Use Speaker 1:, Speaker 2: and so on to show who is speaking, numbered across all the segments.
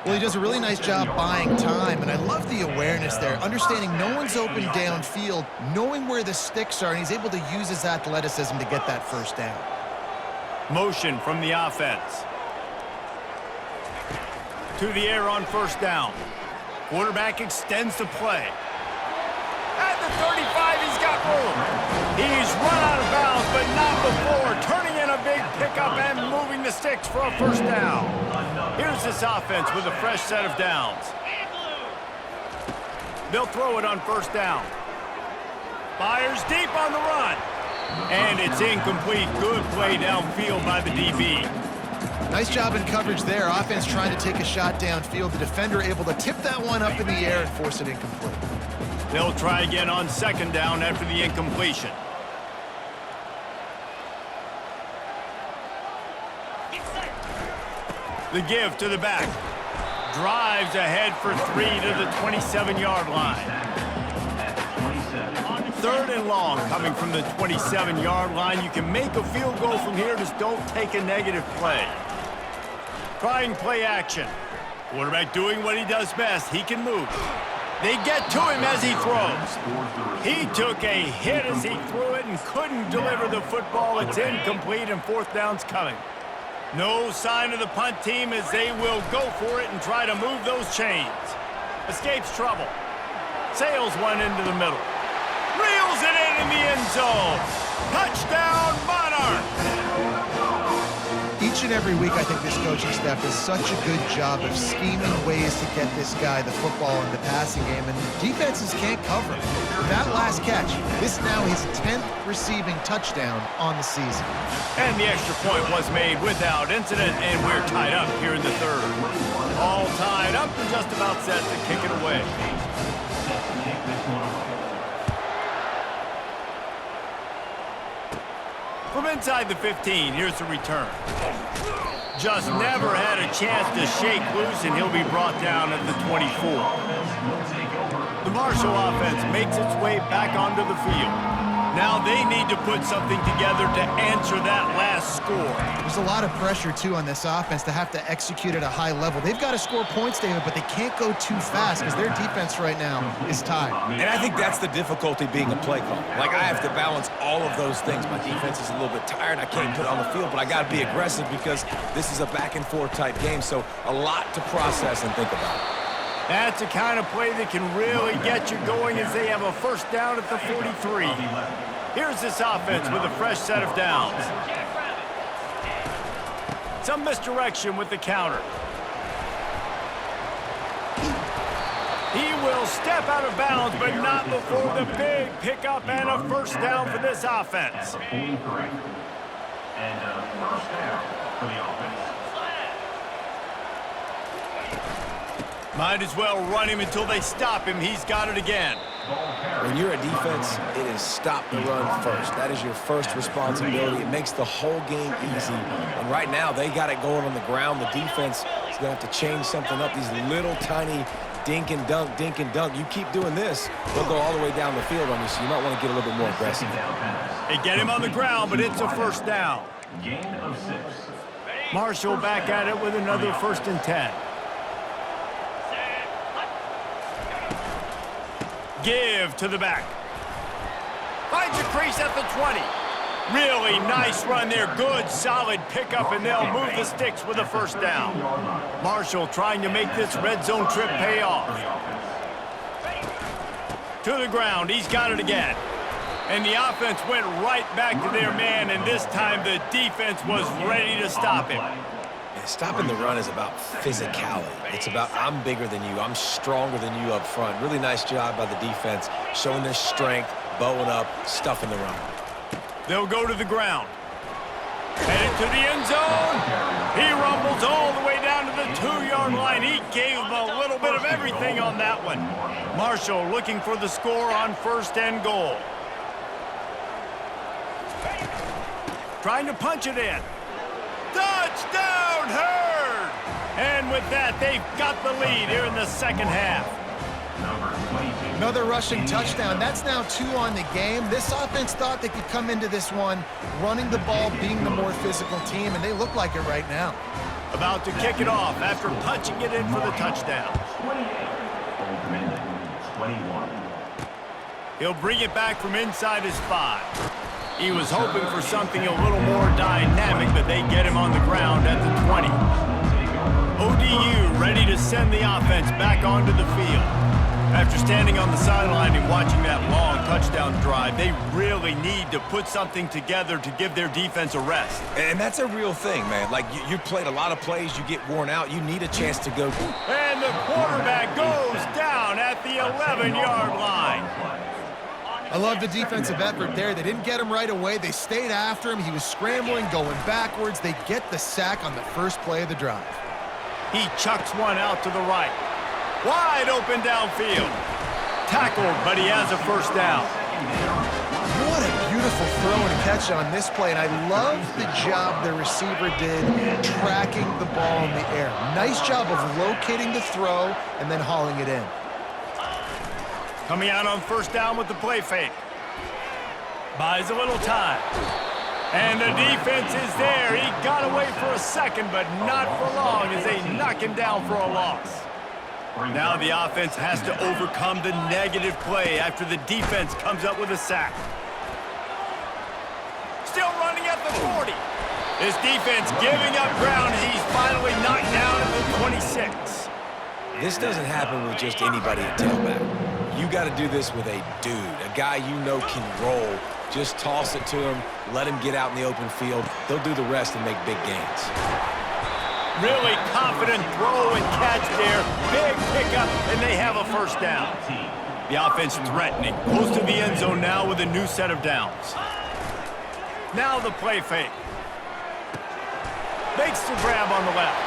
Speaker 1: Well, he does a really nice job buying time, and I love the awareness there, understanding no one's open downfield, knowing where the sticks are, and he's able to use his athleticism to get that first down.
Speaker 2: Motion from the offense. To the air on first down. Quarterback extends the play. At the 35, he's got room. He's run out of bounds, but not before. Turning in a big pickup and moving the sticks for a first down. Here's this offense with a fresh set of downs. They'll throw it on first down. Fires deep on the run. And it's incomplete. Good play downfield by the DB.
Speaker 1: Nice job in coverage there. Offense trying to take a shot downfield. The defender able to tip that one up in the air and force it incomplete.
Speaker 2: They'll try again on second down after the incompletion. The give to the back. Drives ahead for 3 to the 27-yard line. Third and long coming from the 27-yard line. You can make a field goal from here, just don't take a negative play. Trying play action. Quarterback doing what he does best. He can move. They get to him as he throws. He took a hit as he threw it and couldn't deliver the football. It's incomplete and fourth down's coming. No sign of the punt team as they will go for it and try to move those chains. Escapes trouble. Sails one into the middle. Reels it in the end zone. Touchdown, Monarchs!
Speaker 1: Each and every week, I think this coaching staff does such a good job of scheming ways to get this guy the football in the passing game, and defenses can't cover him. That last catch, this is now his 10th receiving touchdown on the season.
Speaker 2: And the extra point was made without incident, and we're tied up here in the third. All tied up and just about set to kick it away. From inside the 15, here's the return. Just never had a chance to shake loose, and he'll be brought down at the 24. The Marshall offense makes its way back onto the field. Now they need to put something together to answer that last score.
Speaker 1: There's a lot of pressure, too, on this offense to have to execute at a high level. They've got to score points, David, but they can't go too fast because their defense right now is tied.
Speaker 3: And I think that's the difficulty being a play call. Like, I have to balance all of those things. My defense is a little bit tired. I can't put it on the field, but I got to be aggressive because this is a back-and-forth type game, so a lot to process and think about.
Speaker 2: That's the kind of play that can really get you going as they have a first down at the 43. Here's this offense with a fresh set of downs. Some misdirection with the counter. He will step out of bounds, but not before the big pickup and a first down for this offense.
Speaker 4: And a first down for the offense.
Speaker 2: Might as well run him until they stop him. He's got it again.
Speaker 3: When you're a defense, it is stop the run first. That is your first responsibility. It makes the whole game easy. And right now, they got it going on the ground. The defense is going to have to change something up. These little tiny dink and dunk, dink and dunk. You keep doing this, they'll go all the way down the field on you, so you might want to get a little bit more aggressive.
Speaker 2: They get him on the ground, but it's a first down.
Speaker 4: Gain of 6.
Speaker 2: Marshall back at it with another 1st and 10. Give to the back. Finds a crease at the 20. Really nice run there. Good, solid pickup, and they'll move the sticks with a first down. Marshall trying to make this red zone trip pay off. To the ground. He's got it again. And the offense went right back to their man, and this time the defense was ready to stop him.
Speaker 3: Stopping the run is about physicality. It's about I'm bigger than you, I'm stronger than you up front. Really nice job by the defense, showing their strength, bowing up, stuffing the run.
Speaker 2: They'll go to the ground. Headed to the end zone. He rumbles all the way down to the 2-yard line. He gave him a little bit of everything on that one. Marshall looking for the score on 1st and goal. Trying to punch it in. Touchdown, Herd! And with that, they've got the lead here in the second half.
Speaker 1: Another rushing touchdown. That's now 2 on the game. This offense thought they could come into this one running the ball, being the more physical team, and they look like it right now.
Speaker 2: About to kick it off after punching it in for the touchdown.
Speaker 4: 28. Old Dominion, 21.
Speaker 2: He'll bring it back from inside his 5. He was hoping for something a little more dynamic, but they get him on the ground at the 20. ODU ready to send the offense back onto the field. After standing on the sideline and watching that long touchdown drive, they really need to put something together to give their defense a rest.
Speaker 3: And that's a real thing, man. Like, you played a lot of plays, you get worn out, you need a chance to go.
Speaker 2: And the quarterback goes down at the 11-yard line.
Speaker 1: I love the defensive effort there. They didn't get him right away. They stayed after him. He was scrambling, going backwards. They get the sack on the first play of the drive.
Speaker 2: He chucks one out to the right. Wide open downfield. Tackled, but he has a first down.
Speaker 1: What a beautiful throw and catch on this play, and I love the job the receiver did tracking the ball in the air. Nice job of locating the throw and then hauling it in.
Speaker 2: Coming out on first down with the play fake. Buys a little time. And the defense is there. He got away for a second, but not for long as they knock him down for a loss. Now the offense has to overcome the negative play after the defense comes up with a sack. Still running at the 40. This defense giving up ground as he's finally knocked down at the 26.
Speaker 3: This doesn't happen with just anybody at tailback. You got to do this with a dude, a guy you know can roll. Just toss it to him, let him get out in the open field. They'll do the rest and make big gains.
Speaker 2: Really confident throw and catch there. Big pickup, and they have a first down. The offense threatening. Close to the end zone now with a new set of downs. Now the play fake. Makes the grab on the left.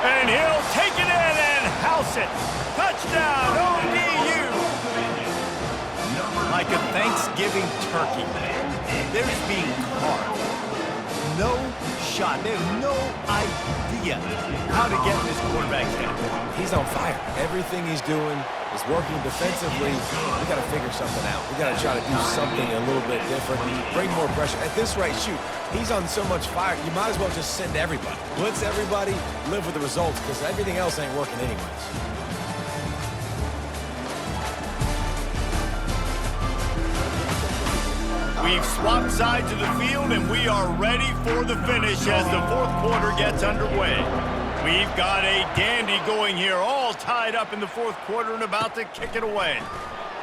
Speaker 2: And he'll take it in and house it. Touchdown, ODU. Like a Thanksgiving turkey, they're just being carved. No shot. They have no idea how to get in this quarterback's head.
Speaker 3: He's on fire. Everything he's doing is working defensively. We got to figure something out. We got to try to do something a little bit different. Bring more pressure. At this rate, shoot, he's on so much fire, you might as well just send everybody. Blitz everybody, live with the results, because everything else ain't working anyways.
Speaker 2: We've swapped sides of the field, and we are ready for the finish as the fourth quarter gets underway. We've got a dandy going here, all tied up in the fourth quarter and about to kick it away.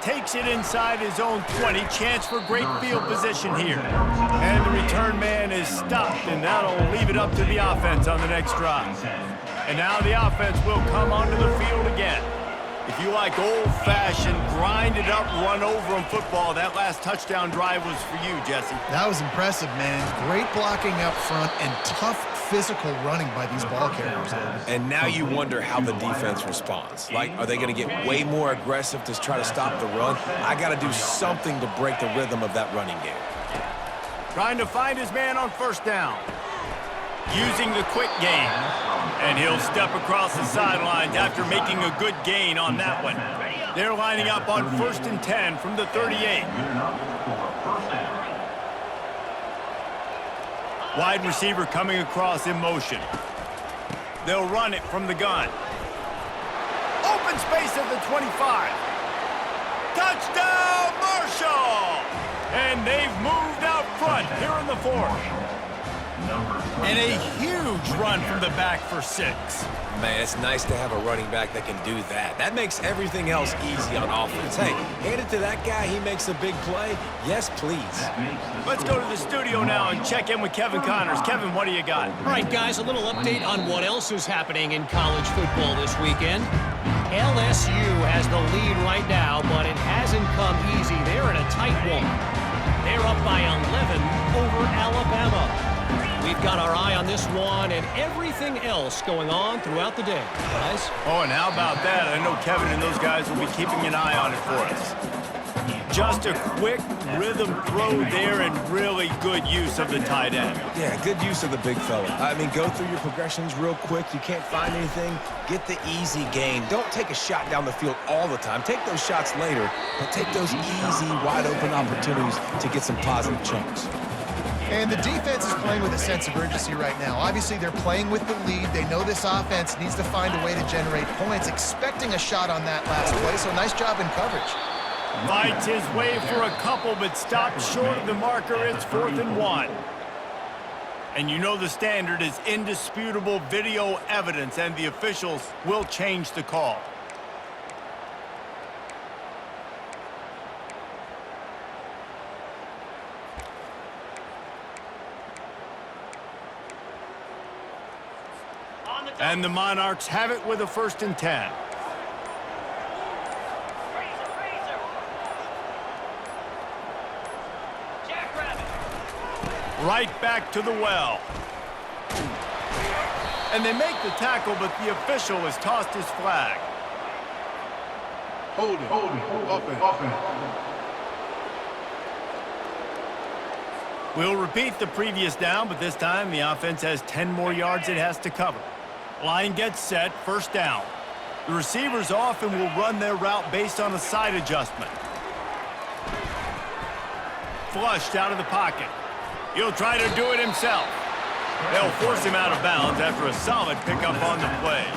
Speaker 2: Takes it inside his own 20, chance for great field position here. And the return man is stopped, and that'll leave it up to the offense on the next drive. And now the offense will come onto the field again. If you like old-fashioned, grind-it-up, run-over-'em football, that last touchdown drive was for you, Jesse.
Speaker 1: That was impressive, man. Great blocking up front and tough physical running by these ball carriers.
Speaker 3: And now you wonder how the defense responds. Like, are they going to get way more aggressive to try to stop the run? I got to do something to break the rhythm of that running game.
Speaker 2: Trying to find his man on first down. Using the quick game. And he'll step across the sidelines after making a good gain on that one. They're lining up on 1st and 10 from the 38. Wide receiver coming across in motion. They'll run it from the gun. Open space at the 25. Touchdown, Marshall! And they've moved out front here in the fourth. And a huge run from the back for 6.
Speaker 3: Man, it's nice to have a running back that can do that. That makes everything else easy on offense. Hey, hand it to that guy, he makes a big play. Yes, please.
Speaker 2: Let's go to the studio now and check in with Kevin Connors. Kevin, what do you got?
Speaker 5: All right, guys, a little update on what else is happening in college football this weekend. LSU has the lead right now, but it hasn't come easy. They're in a tight one. They're up by 11 over Alabama. We've got our eye on this one and everything else going on throughout the day, guys.
Speaker 2: Oh, and how about that? I know Kevin and those guys will be keeping an eye on it for us. Just a quick rhythm throw there and really good use of the tight end.
Speaker 3: Yeah, good use of the big fella. I mean, go through your progressions real quick. You can't find anything, get the easy gain. Don't take a shot down the field all the time. Take those shots later, but take those easy, wide-open opportunities to get some positive chunks.
Speaker 1: And the defense is playing with a sense of urgency right now. Obviously, they're playing with the lead. They know this offense needs to find a way to generate points, expecting a shot on that last play, so nice job in coverage.
Speaker 2: Fights his way for a couple, but stopped short of the marker. It's 4th and 1. And you know the standard is indisputable video evidence, and the officials will change the call. And the Monarchs have it with a 1st and 10. Right back to the well. And they make the tackle, but the official has tossed his flag.
Speaker 6: Hold it. Offense.
Speaker 2: We'll repeat the previous down, but this time the offense has 10 more yards it has to cover. Line gets set, 1st down. The receivers often will run their route based on a side adjustment. Flushed out of the pocket. He'll try to do it himself. They'll force him out of bounds after a solid pickup on the play.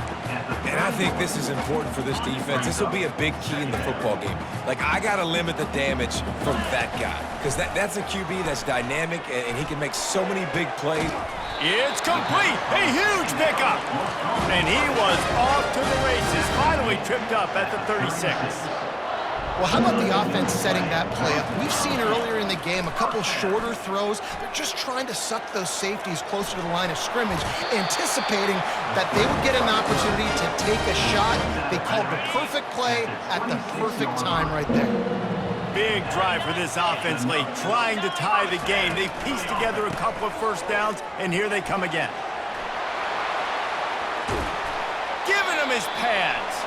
Speaker 3: And I think this is important for this defense. This will be a big key in the football game. Like, I got to limit the damage from that guy, because that's a QB that's dynamic, and he can make so many big plays.
Speaker 2: It's complete. A huge pickup. And he was off to the races. Finally tripped up at the 36.
Speaker 1: Well, how about the offense setting that play up? We've seen earlier in the game a couple shorter throws. They're just trying to suck those safeties closer to the line of scrimmage, anticipating that they would get an opportunity to take a shot. They called the perfect play at the perfect time right there.
Speaker 2: Big drive for this offense late, trying to tie the game. They've pieced together a couple of 1st downs, and here they come again. Giving him his pads.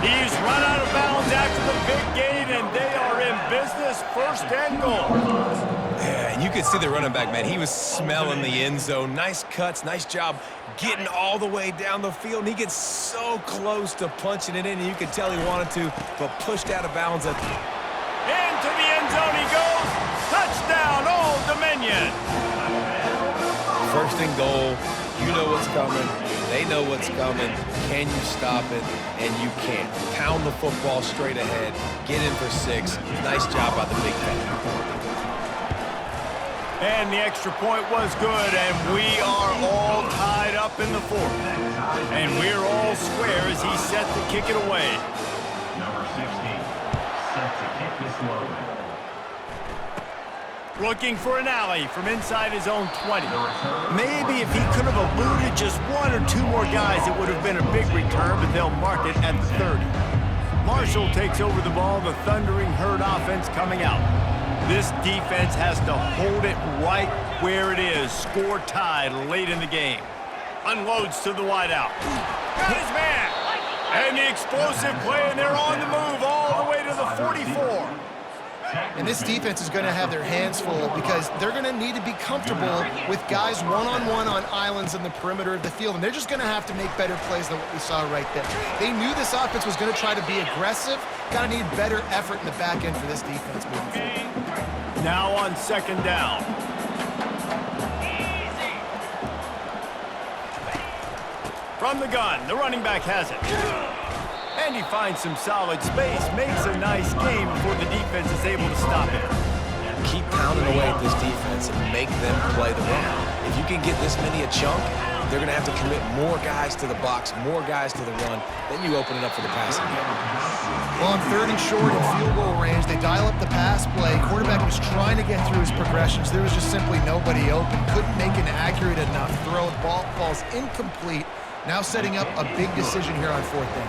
Speaker 2: He's run out of bounds after the big gain, and they are in business. 1st and goal.
Speaker 3: Yeah, and you could see the running back, man. He was smelling the end zone. Nice cuts, nice job getting all the way down the field. And he gets so close to punching it in, and you could tell he wanted to, but pushed out of bounds.
Speaker 2: Into the end zone he goes. Touchdown, Old Dominion.
Speaker 3: 1st and goal. You know what's coming. They know what's coming. Can you stop it? And you can't. Pound the football straight ahead. Get in for 6. Nice job by the big fella.
Speaker 2: And the extra point was good, and we are all tied up in the 4th. And we're all square as he's set to kick it away.
Speaker 4: Number 16, set to kick this load.
Speaker 2: Looking for an alley from inside his own 20. Maybe if he could have eluded just 1 or 2 more guys, it would have been a big return, but they'll mark it at the 30. Marshall takes over the ball, the thundering herd offense coming out. This defense has to hold it right where it is. Score tied late in the game. Unloads to the wideout. Got his man. And the explosive play, and they're on the move all the way to the 44.
Speaker 1: And this defense is going to have their hands full because they're going to need to be comfortable with guys one-on-one on islands in the perimeter of the field. And they're just going to have to make better plays than what we saw right there. They knew this offense was going to try to be aggressive. Going to need better effort in the back end for this defense moving forward.
Speaker 2: Now on 2nd down. From the gun, the running back has it. And he finds some solid space, makes a nice game before the defense is able to stop it.
Speaker 3: Keep pounding away at this defense and make them play the run. If you can get this many a chunk, they're going to have to commit more guys to the box, more guys to the run. Then you open it up for the passing game.
Speaker 1: Well, on 3rd and short and field goal range, they dial up the pass play. Quarterback was trying to get through his progressions. There was just simply nobody open. Couldn't make an accurate enough throw. The ball falls incomplete. Now setting up a big decision here on 4th down.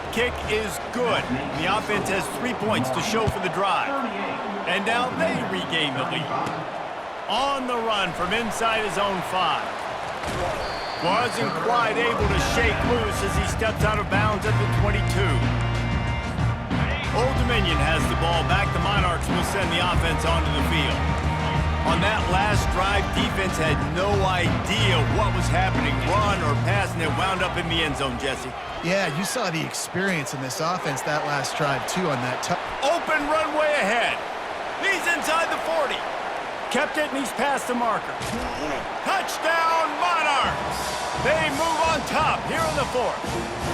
Speaker 2: Kick is good. The offense has 3 points to show for the drive. And now they regain the lead. On the run from inside his own 5. Wasn't quite able to shake loose as he steps out of bounds at the 22. Old Dominion has the ball back. The Monarchs will send the offense onto the field. On that last drive, defense had no idea what was happening, run or pass, and it wound up in the end zone, Jesse.
Speaker 1: Yeah, you saw the experience in this offense that last drive, too, on that.
Speaker 2: Open runway ahead. He's inside the 40. Kept it, and he's past the marker. Touchdown, Monarchs! They move on top here in the fourth.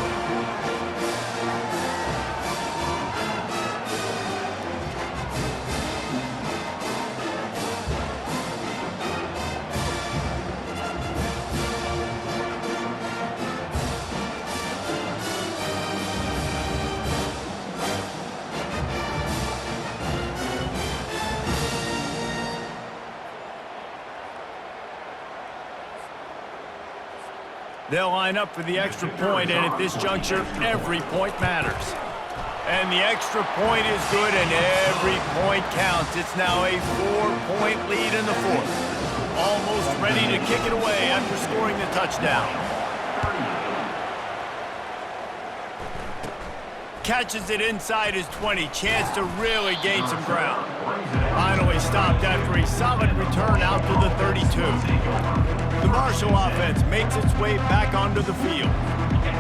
Speaker 2: They'll line up for the extra point, and at this juncture, every point matters. And the extra point is good, and every point counts. It's now a 4-point lead in the fourth. Almost ready to kick it away after scoring the touchdown. Catches it inside his 20. Chance to really gain some ground. Finally stopped after a solid return out to the 32. The Marshall offense makes its way back onto the field.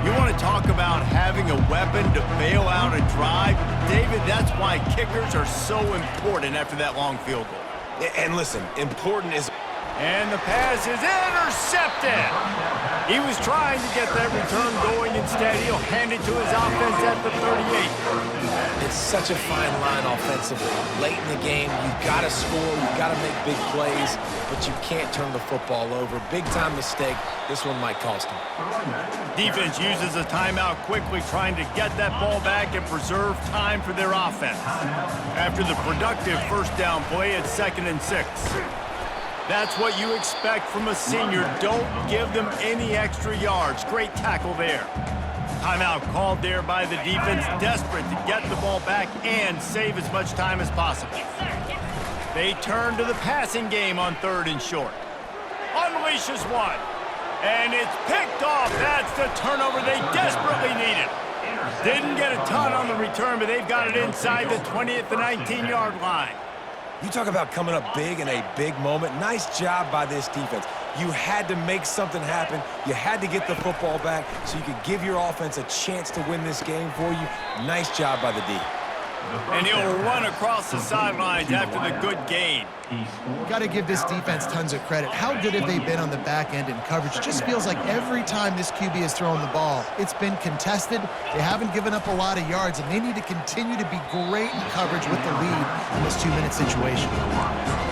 Speaker 2: You want to talk about having a weapon to bail out a drive? David, that's why kickers are so important after that long field goal.
Speaker 3: And listen, important is...
Speaker 2: And the pass is intercepted. He was trying to get that return going. Instead, he'll hand it to his offense at the 38.
Speaker 3: It's such a fine line offensively. Late in the game, you got to score, you got to make big plays, but you can't turn the football over. Big-time mistake. This one might cost him.
Speaker 2: Defense uses a timeout quickly, trying to get that ball back and preserve time for their offense. After the productive first down play at 2nd and 6. That's what you expect from a senior. Don't give them any extra yards. Great tackle there. Timeout called there by the defense, desperate to get the ball back and save as much time as possible. They turn to the passing game on 3rd and short. Unleashes one. And it's picked off. That's the turnover they desperately needed. Didn't get a ton on the return, but they've got it inside the 20 at the 19-yard line.
Speaker 3: You talk about coming up big in a big moment. Nice job by this defense. You had to make something happen. You had to get the football back so you could give your offense a chance to win this game for you. Nice job by the D.
Speaker 2: And he'll run across the sidelines after the good gain.
Speaker 1: Got to give this defense tons of credit. How good have they been on the back end in coverage? It just feels like every time this QB has thrown the ball, it's been contested. They haven't given up a lot of yards, and they need to continue to be great in coverage with the lead in this 2-minute situation.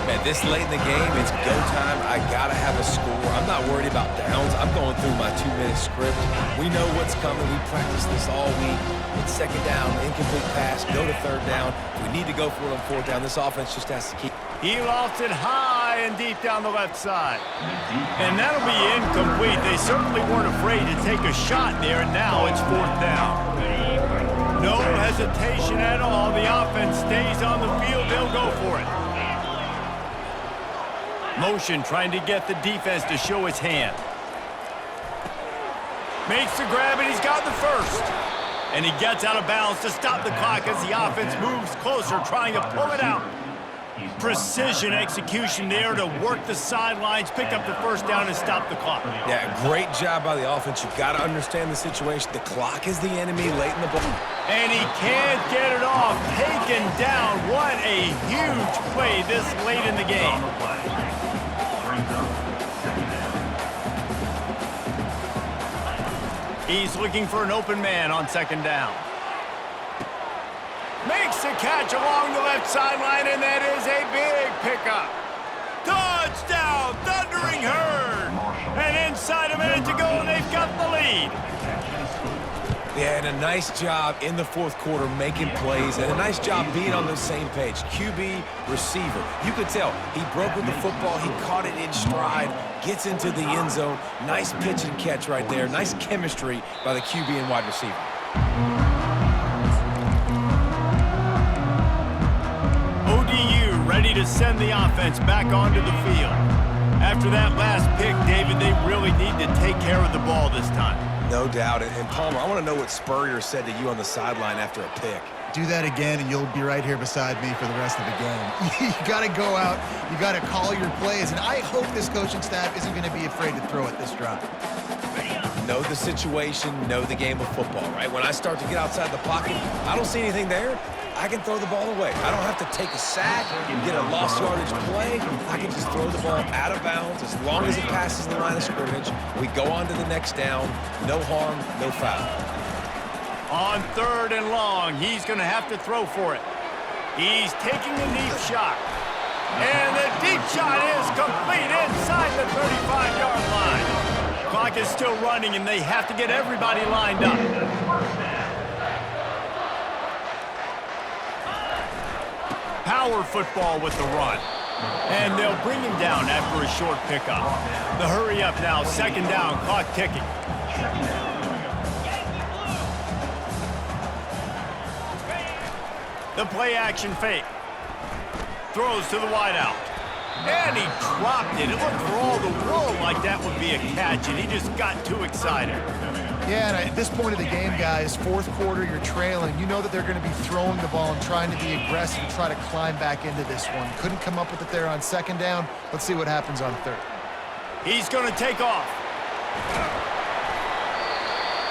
Speaker 3: Man, this late in the game, it's go time. I got to have a score. I'm not worried about downs. I'm going through my 2-minute script. We know what's coming. We practiced this all week. It's 2nd down, incomplete pass, go to 3rd down. If we need to go for it on 4th down, this offense just has to keep.
Speaker 2: He lofts it high and deep down the left side. And that'll be incomplete. They certainly weren't afraid to take a shot there, and now it's 4th down. No hesitation at all. The offense stays on the field. They'll go for it. Motion trying to get the defense to show its hand. Makes the grab, and he's got the first. And he gets out of bounds to stop the clock as the offense moves closer, trying to pull it out. Precision execution there to work the sidelines, pick up the first down, and stop the clock.
Speaker 3: Yeah, great job by the offense. You've got to understand the situation. The clock is the enemy late in the ball.
Speaker 2: And he can't get it off. Taken down. What a huge play this late in the game. He's looking for an open man on 2nd down. Makes the catch along the left sideline, and that is a big pickup. Touchdown, Thundering Herd! And inside a minute to go, and they've got the lead.
Speaker 3: Yeah, and a nice job in the 4th quarter making plays, and a nice job being on the same page. QB, receiver. You could tell he broke with the football. He caught it in stride, gets into the end zone. Nice pitch and catch right there. Nice chemistry by the QB and wide receiver.
Speaker 2: ODU ready to send the offense back onto the field. After that last pick, David, they really need to take care of the ball this time.
Speaker 3: No doubt. And Palmer, I want to know what Spurrier said to you on the sideline after a pick.
Speaker 1: Do that again, and you'll be right here beside me for the rest of the game. You got to go out. You got to call your plays, and I hope this coaching staff isn't going to be afraid to throw it this drive.
Speaker 3: Know the situation, know the game of football, right? When I start to get outside the pocket, I don't see anything there. I can throw the ball away. I don't have to take a sack and get a lost yardage play. I can just throw the ball out of bounds as long as it passes the line of scrimmage. We go on to the next down. No harm, no foul.
Speaker 2: On 3rd and long, he's going to have to throw for it. He's taking the deep shot. And the deep shot is complete inside the 35-yard line. Clock is still running, and they have to get everybody lined up. Power football with the run. And they'll bring him down after a short pickup. The hurry up now, 2nd down, clock ticking. The play action fake. Throws to the wideout. And he dropped it. It looked for all the world like that would be a catch, and he just got too excited.
Speaker 1: Yeah, and at this point of the game, guys, 4th quarter, you're trailing. You know that they're going to be throwing the ball and trying to be aggressive and try to climb back into this one. Couldn't come up with it there on 2nd down. Let's see what happens on 3rd.
Speaker 2: He's going to take off.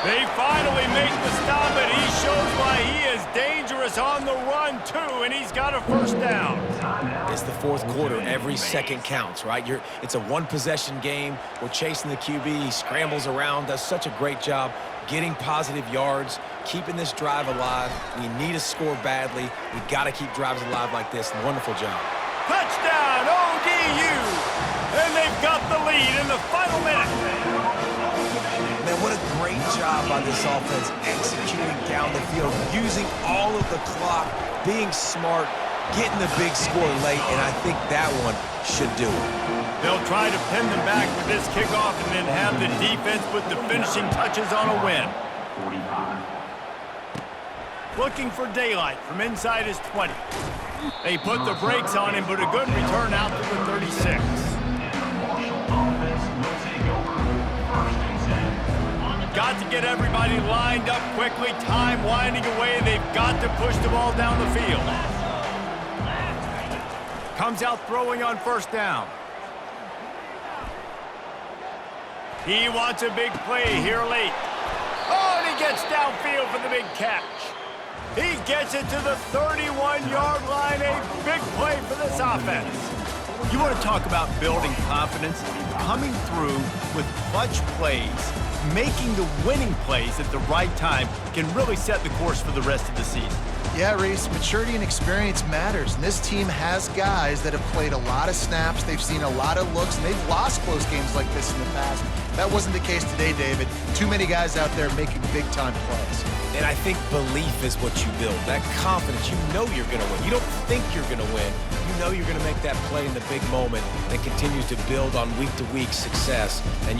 Speaker 2: They finally make the stop, and he shows why he is dangerous on the run, too, and he's got a 1st down.
Speaker 3: It's the 4th quarter. Every second counts, right? It's a one-possession game. We're chasing the QB. He scrambles around, does such a great job getting positive yards, keeping this drive alive. We need a score badly. We got to keep drives alive like this. Wonderful job.
Speaker 2: Touchdown, ODU! And they've got the lead in the final minute.
Speaker 3: Man, what a great job by this offense executing down the field, using all of the clock, being smart, getting the big score late, and I think that one should do it.
Speaker 2: They'll try to pin them back with this kickoff and then have the defense put the finishing touches on a win.
Speaker 4: 45.
Speaker 2: Looking for daylight from inside his 20. They put the brakes on him, but a good return out to the 36. Got to get everybody lined up quickly. Time winding away. They've got to push the ball down the field. Comes out throwing on 1st down. He wants a big play here late. Oh, and he gets downfield for the big catch. He gets it to the 31-yard line. A big play for this offense. You want to talk about building confidence? Coming through with clutch plays, making the winning plays at the right time can really set the course for the rest of the season.
Speaker 1: Yeah, Reese, maturity and experience matters, and this team has guys that have played a lot of snaps, they've seen a lot of looks, and they've lost close games like this in the past. That wasn't the case today, David. Too many guys out there making big-time plays.
Speaker 3: And I think belief is what you build, that confidence. You know you're going to win. You don't think you're going to win. You know you're going to make that play in the big moment that continues to build on week-to-week success, and you